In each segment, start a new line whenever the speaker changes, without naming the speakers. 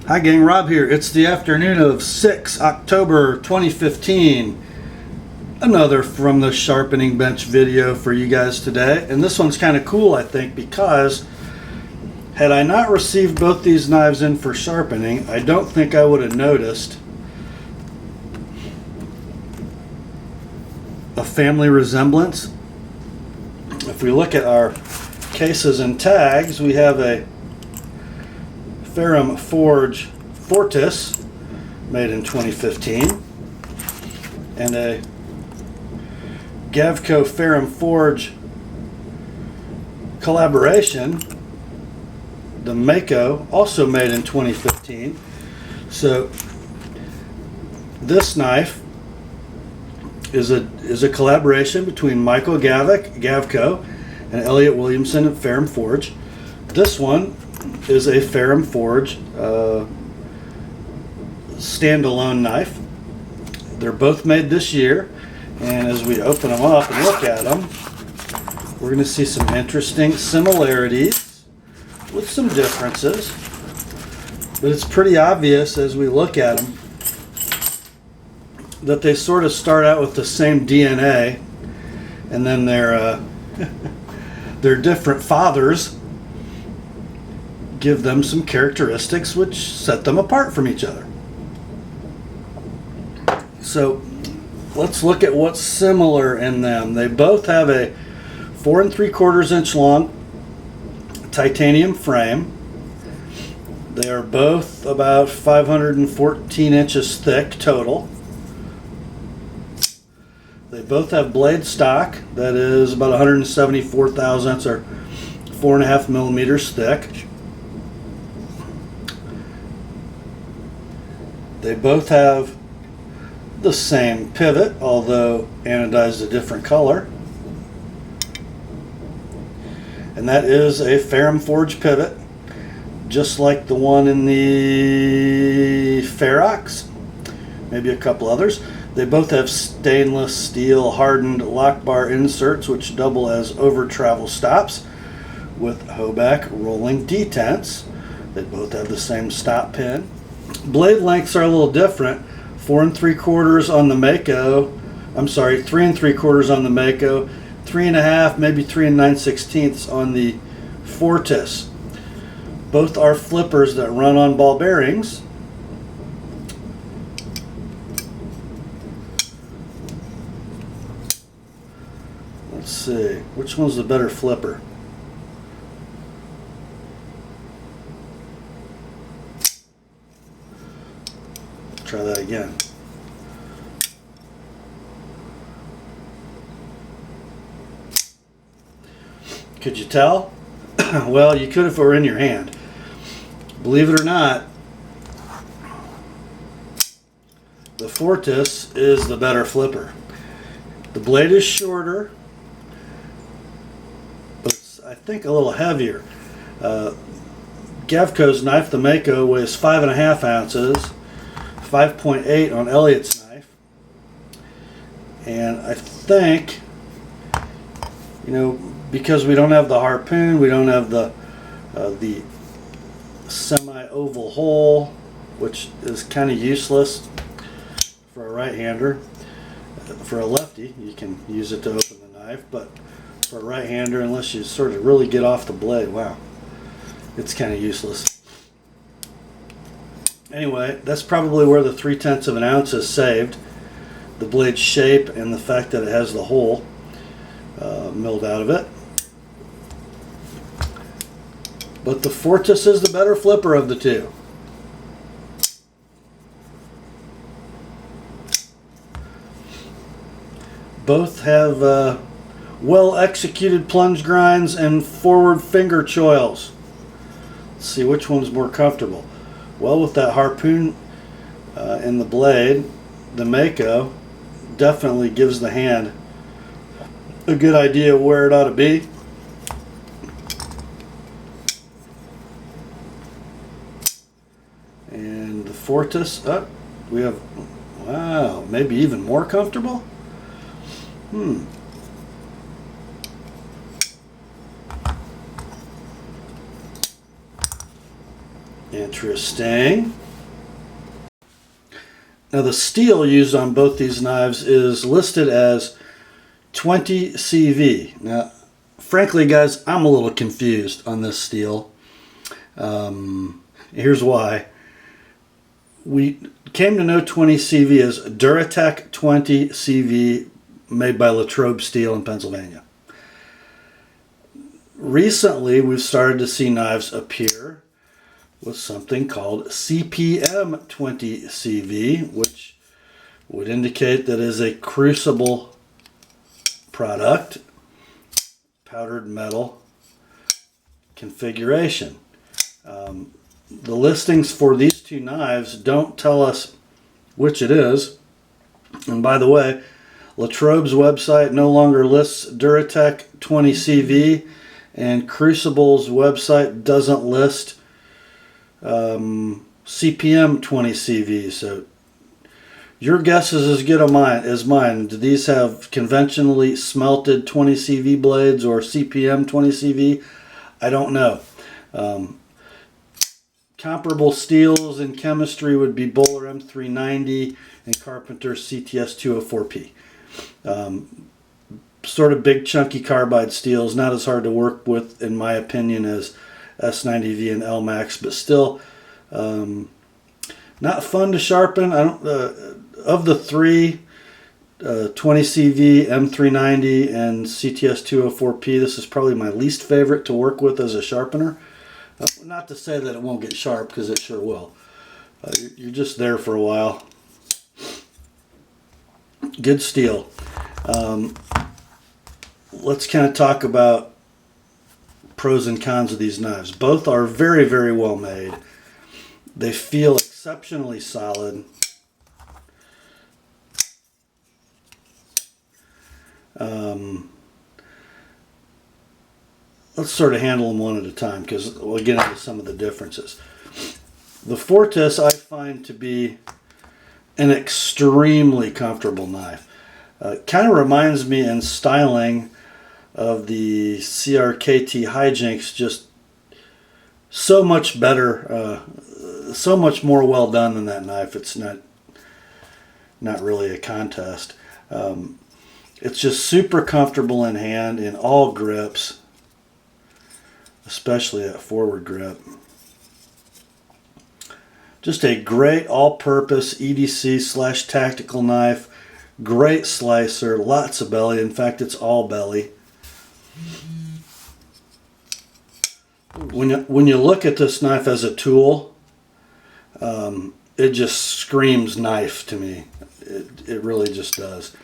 Hi gang, Rob here. It's the afternoon of 6 October 2015. Another From the Sharpening Bench video for you guys today. And this one's kind of cool, I think, because had I not received both these knives in for sharpening, I don't think I would have noticed a family resemblance. If we look at our cases and tags, we have a Ferrum Forge Fortis, made in 2015, and a Gavko Ferrum Forge collaboration, the Mako, also made in 2015. So this knife is a collaboration between Michael Gavac, Gavko, and Elliot Williamson at Ferrum Forge. This one is a Ferrum Forge standalone knife. They're both made this year, and as we open them up and look at them, we're going to see some interesting similarities with some differences, but it's pretty obvious as we look at them that they sort of start out with the same DNA, and then their different fathers give them some characteristics which set them apart from each other. So let's look at what's similar in them. They both have a 4 3/4 inch long titanium frame. They are both about 514 inches thick total. They both have blade stock that is about 174 thousandths or 4.5 millimeters thick. They both have the same pivot, although anodized a different color. And that is a Ferrum Forge pivot, just like the one in the Ferox, maybe a couple others. They both have stainless steel hardened lock bar inserts which double as over travel stops with Hoback rolling detents. They both have the same stop pin. Blade lengths are a little different. 4 3/4 on the Mako. I'm sorry, 3 3/4 on the Mako. 3.5, maybe 3 9/16 on the Fortis. Both are flippers that run on ball bearings. Let's see, which one's the better flipper? Try that again. Could you tell? Well, you could if it were in your hand. Believe it or not, the Fortis is the better flipper. The blade is shorter, but it's, I think, a little heavier. Gavko's knife, the Mako, weighs 5.5 ounces. 5.8 on Elliot's knife, and I think, because we don't have the harpoon, we don't have the semi-oval hole, which is kind of useless for a right-hander. For a lefty, you can use it to open the knife, but for a right-hander, unless you sort of really get off the blade, wow, it's kind of useless. Anyway, that's probably where the 3/10 of an ounce is saved. The blade's shape and the fact that it has the hole milled out of it. But the Fortis is the better flipper of the two. Both have well executed plunge grinds and forward finger choils. Let's see which one's more comfortable. Well, with that harpoon in the blade, the Mako definitely gives the hand a good idea of where it ought to be. And the Fortis, we have, wow, maybe even more comfortable? Interesting. Now the steel used on both these knives is listed as 20 CV. Now, frankly guys, I'm a little confused on this steel. Here's why. We came to know 20 CV as Duratec 20 CV, made by Latrobe Steel in Pennsylvania. Recently, we've started to see knives appear with something called CPM 20 CV, which would indicate that it is a crucible product, powdered metal configuration. The listings for these two knives don't tell us which it is. And by the way, Latrobe's website no longer lists Duratec 20 CV, and Crucible's website doesn't list CPM 20 CV. So your guess is as good as mine. Do these have conventionally smelted 20 CV blades or CPM 20 CV? I don't know. Comparable steels in chemistry would be Bowler M390 and Carpenter CTS 204P. Sort of big chunky carbide steels, not as hard to work with in my opinion as S90V and LMAX, but still not fun to sharpen. Of the three, 20 CV, M390, and CTS 204P, this is probably my least favorite to work with as a sharpener. Not to say that it won't get sharp, because it sure will. You're just there for a while. Good steel. Let's kind of talk about pros and cons of these knives. Both are very, very well made. They feel exceptionally solid. Let's sort of handle them one at a time, because we'll get into some of the differences. The Fortis I find to be an extremely comfortable knife. Kind of reminds me in styling of the CRKT Hijinks, just so much better, so much more well done than that knife. It's not really a contest. It's just super comfortable in hand in all grips, especially that forward grip. Just a great all-purpose EDC / tactical knife. Great slicer, lots of belly. In fact, it's all belly. When you look at this knife as a tool, it just screams knife to me. It really just does.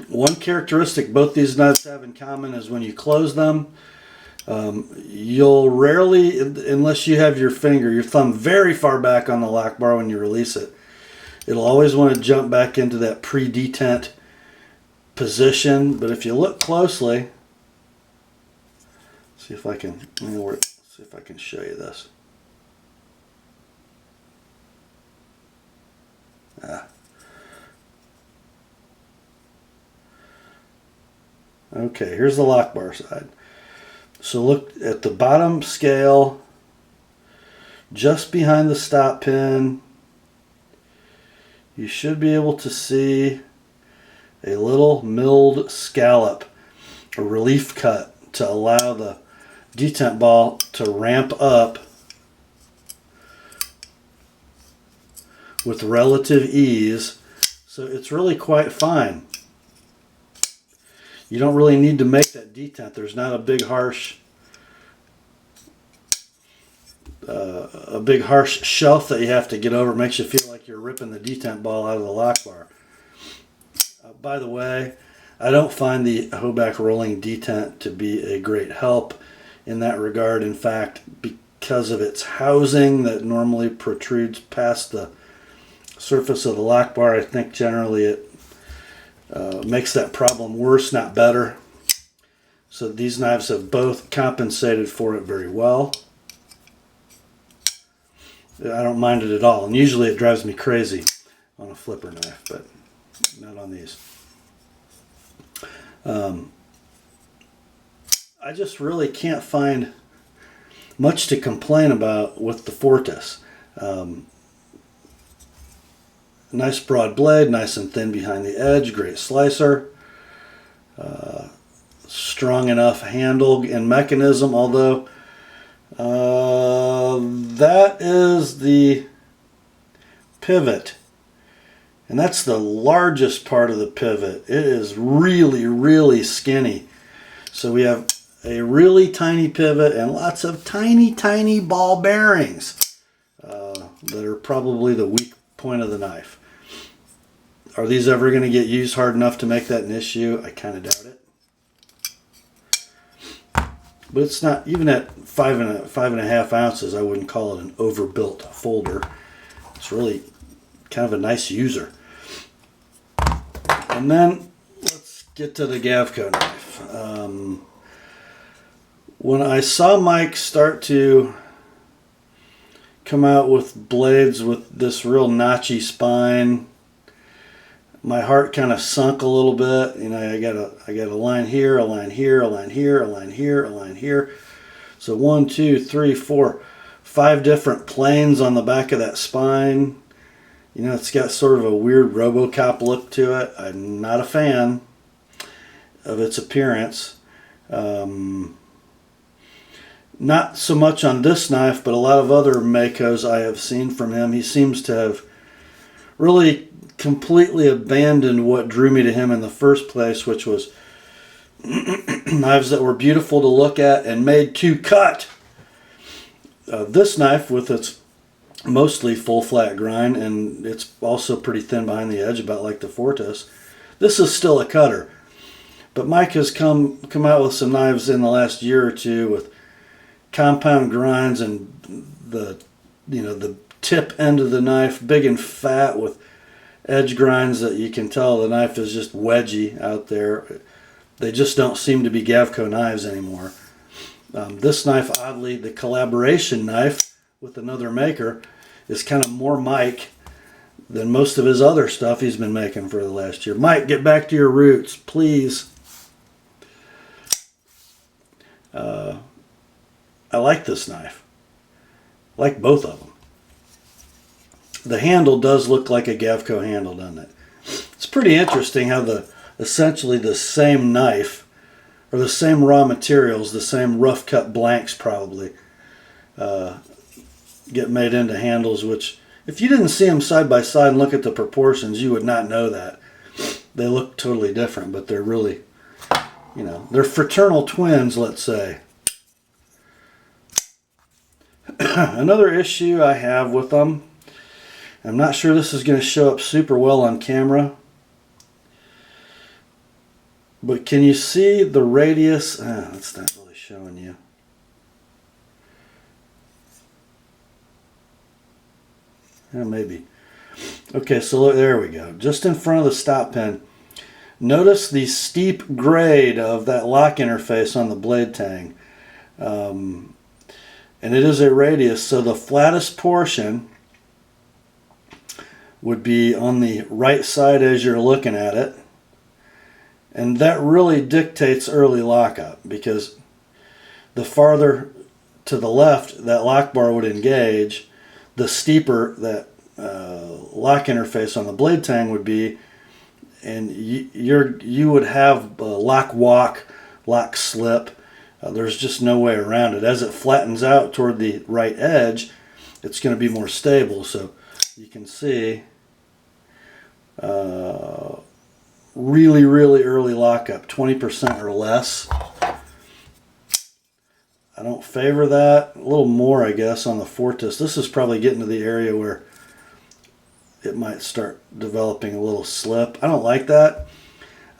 One characteristic both these knives have in common is when you close them, you'll rarely, unless you have your thumb very far back on the lock bar when you release it, it'll always want to jump back into that pre-detent position. But if you look closely, see if I can show you this. Okay, here's the lock bar side. So look at the bottom scale, just behind the stop pin. You should be able to see a little milled scallop, a relief cut, to allow the detent ball to ramp up with relative ease. So it's really quite fine. You don't really need to make that detent. There's not a big harsh shelf that you have to get over. It makes you feel like you're ripping the detent ball out of the lock bar. By the way, I don't find the Hoback rolling detent to be a great help in that regard. In fact, because of its housing that normally protrudes past the surface of the lock bar, I think generally it makes that problem worse, not better. So these knives have both compensated for it very well. I don't mind it at all, and usually it drives me crazy on a flipper knife, but not on these. I just really can't find much to complain about with the Fortis. Nice broad blade, nice and thin behind the edge, great slicer. Strong enough handle and mechanism, although that is the pivot. And that's the largest part of the pivot. It is really, really skinny. So we have a really tiny pivot and lots of tiny, tiny ball bearings that are probably the weak point of the knife. Are these ever going to get used hard enough to make that an issue? I kind of doubt it. But it's not, even at 5.5 ounces, I wouldn't call it an overbuilt folder. It's really kind of a nice user. And then let's get to the Gavko knife. When I saw Mike start to come out with blades with this real notchy spine, my heart kind of sunk a little bit. You know, I got a line here, a line here, a line here, a line here, a line here. So 1, 2, 3, 4, 5 different planes on the back of that spine. You know, it's got sort of a weird RoboCop look to it. I'm not a fan of its appearance. Not so much on this knife, but a lot of other Makos I have seen from him. He seems to have really completely abandoned what drew me to him in the first place, which was knives that were beautiful to look at and made to cut. This knife, with its mostly full flat grind, and it's also pretty thin behind the edge, about like the Fortis, this is still a cutter. But Mike has come out with some knives in the last year or two with compound grinds and the tip end of the knife big and fat with edge grinds that you can tell the knife is just wedgy out there. They just don't seem to be Gavko knives anymore. This knife, oddly, the collaboration knife with another maker, is kind of more Mike than most of his other stuff he's been making for the last year. Mike, get back to your roots, please. I like this knife. I like both of them. The handle does look like a Gavko handle, doesn't it? It's pretty interesting how essentially the same knife, or the same raw materials, the same rough cut blanks probably, get made into handles, which if you didn't see them side by side and look at the proportions, you would not know that. They look totally different, but they're really, they're fraternal twins, let's say. Another issue I have with them, I'm not sure this is going to show up super well on camera, but can you see the radius? That's not really showing you. Yeah, maybe. Okay, so look, there we go. Just in front of the stop pin. Notice the steep grade of that lock interface on the blade tang. And it is a radius, so the flattest portion would be on the right side as you're looking at it. And that really dictates early lockup, because the farther to the left that lock bar would engage, the steeper that lock interface on the blade tang would be, and you would have lock walk, lock slip. There's just no way around it. As it flattens out toward the right edge, it's going to be more stable. So you can see really, really early lockup, 20% or less. I don't favor that. A little more, I guess, on the Fortis. This is probably getting to the area where it might start developing a little slip. I don't like that.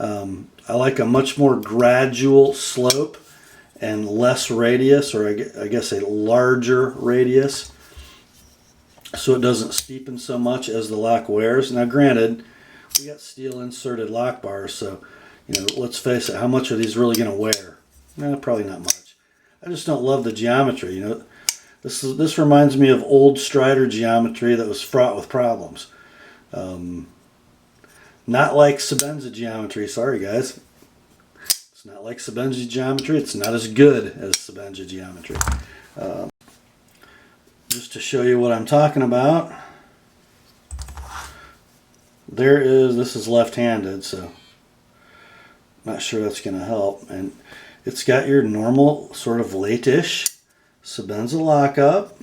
I like a much more gradual slope and less radius, or I guess a larger radius, so it doesn't steepen so much as the lock wears. Now granted, we got steel inserted lock bars, so let's face it, how much are these really going to wear? Probably not much. I just don't love the geometry. This reminds me of old Strider geometry that was fraught with problems. Not like Sebenza geometry, sorry guys. It's not like Sabenja geometry. It's not as good as Sabenja geometry. Just to show you what I'm talking about, this is left-handed, so I'm not sure that's going to help. And it's got your normal sort of late-ish Sabenza lockup.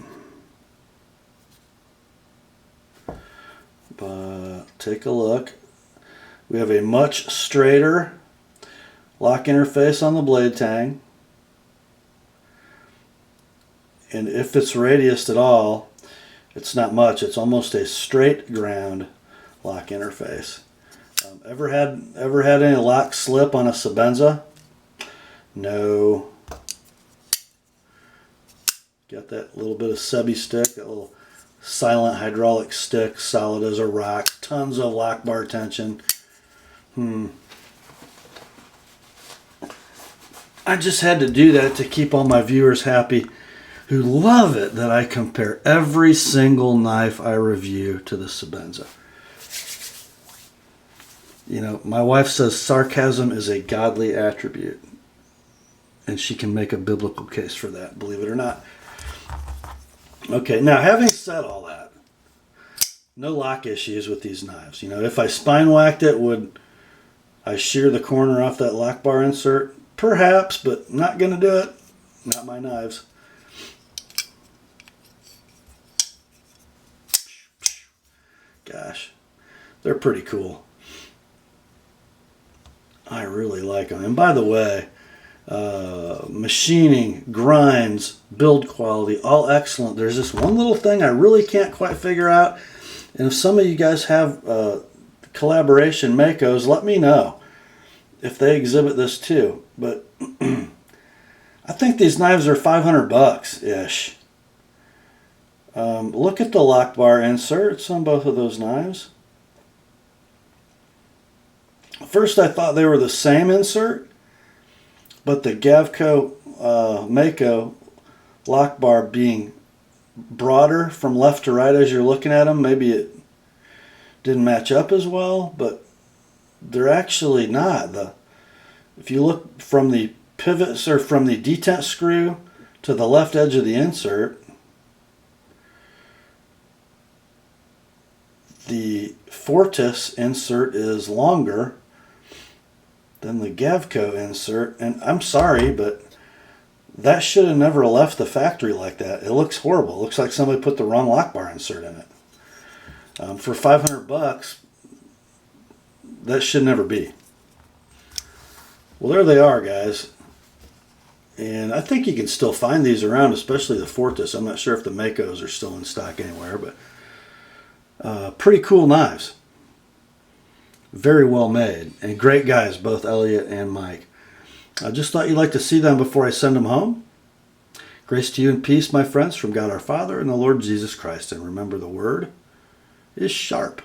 But take a look. We have a much straighter lock interface on the blade tang. And if it's radiused at all, it's not much. It's almost a straight ground lock interface. Ever had any lock slip on a Sabenza? No. Got that little bit of subby stick, that little silent hydraulic stick, solid as a rock, tons of lock bar tension. I just had to do that to keep all my viewers happy who love it that I compare every single knife I review to the Sabenza. You know, my wife says sarcasm is a godly attribute, and she can make a biblical case for that, believe it or not. Okay, now having said all that, no lock issues with these knives. You know, if I spine whacked it, would I shear the corner off that lock bar insert? Perhaps, but not going to do it. Not my knives. Gosh, they're pretty cool. I really like them. And by the way, machining, grinds, build quality, all excellent. There's this one little thing I really can't quite figure out. And if some of you guys have collaboration Makos, let me know if they exhibit this too. But I think these knives are $500-ish. Look at the lock bar inserts on both of those knives. First I thought they were the same insert, but the Gavko Mako lock bar being broader from left to right as you're looking at them, maybe it didn't match up as well, but they're actually not. If you look from the pivots or from the detent screw to the left edge of the insert, the Fortis insert is longer than the Gavko insert, and I'm sorry, but that should have never left the factory like that. It looks horrible. It looks like somebody put the wrong lock bar insert in it. For $500, that should never be. Well, there they are, guys. And I think you can still find these around, especially the Fortis. I'm not sure if the Makos are still in stock anywhere, but pretty cool knives. Very well made. And great guys, both Elliot and Mike. I just thought you'd like to see them before I send them home. Grace to you and peace, my friends, from God our Father and the Lord Jesus Christ. And remember, the word is sharp.